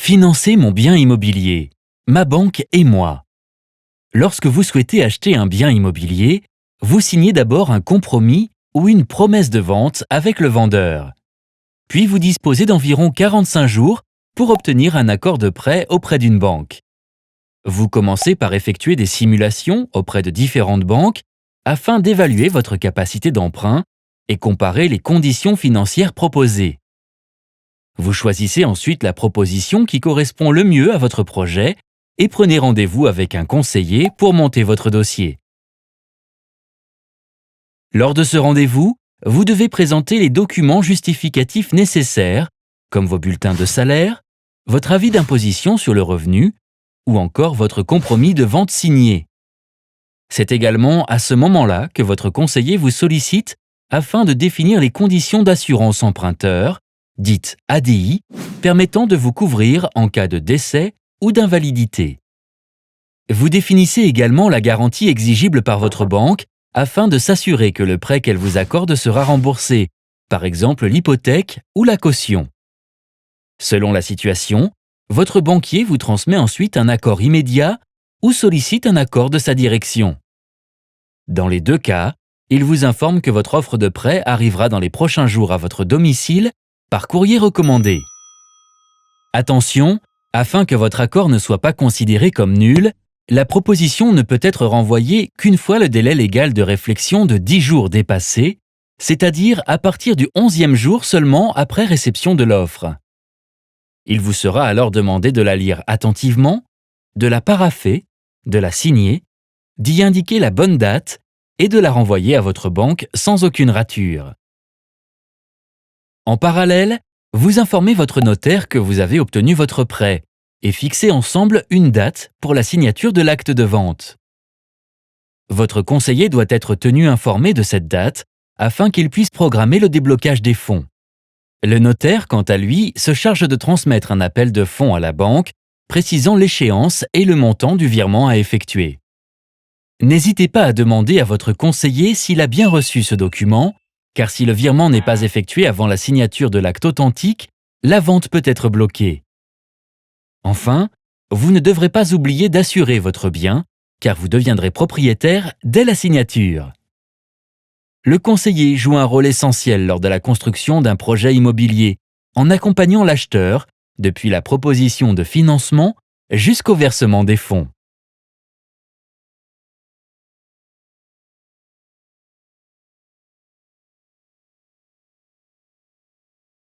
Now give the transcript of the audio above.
Financer mon bien immobilier, ma banque et moi. Lorsque vous souhaitez acheter un bien immobilier, vous signez d'abord un compromis ou une promesse de vente avec le vendeur. Puis vous disposez d'environ 45 jours pour obtenir un accord de prêt auprès d'une banque. Vous commencez par effectuer des simulations auprès de différentes banques afin d'évaluer votre capacité d'emprunt et comparer les conditions financières proposées. Vous choisissez ensuite la proposition qui correspond le mieux à votre projet et prenez rendez-vous avec un conseiller pour monter votre dossier. Lors de ce rendez-vous, vous devez présenter les documents justificatifs nécessaires, comme vos bulletins de salaire, votre avis d'imposition sur le revenu ou encore votre compromis de vente signé. C'est également à ce moment-là que votre conseiller vous sollicite afin de définir les conditions d'assurance emprunteur, dites ADI, permettant de vous couvrir en cas de décès ou d'invalidité. Vous définissez également la garantie exigible par votre banque afin de s'assurer que le prêt qu'elle vous accorde sera remboursé, par exemple l'hypothèque ou la caution. Selon la situation, votre banquier vous transmet ensuite un accord immédiat ou sollicite un accord de sa direction. Dans les deux cas, il vous informe que votre offre de prêt arrivera dans les prochains jours à votre domicile par courrier recommandé. Attention, afin que votre accord ne soit pas considéré comme nul, la proposition ne peut être renvoyée qu'une fois le délai légal de réflexion de 10 jours dépassé, c'est-à-dire à partir du 11e jour seulement après réception de l'offre. Il vous sera alors demandé de la lire attentivement, de la parapher, de la signer, d'y indiquer la bonne date et de la renvoyer à votre banque sans aucune rature. En parallèle, vous informez votre notaire que vous avez obtenu votre prêt et fixez ensemble une date pour la signature de l'acte de vente. Votre conseiller doit être tenu informé de cette date afin qu'il puisse programmer le déblocage des fonds. Le notaire, quant à lui, se charge de transmettre un appel de fonds à la banque, précisant l'échéance et le montant du virement à effectuer. N'hésitez pas à demander à votre conseiller s'il a bien reçu ce document, car si le virement n'est pas effectué avant la signature de l'acte authentique, la vente peut être bloquée. Enfin, vous ne devrez pas oublier d'assurer votre bien, car vous deviendrez propriétaire dès la signature. Le conseiller joue un rôle essentiel lors de la construction d'un projet immobilier, en accompagnant l'acheteur depuis la proposition de financement jusqu'au versement des fonds.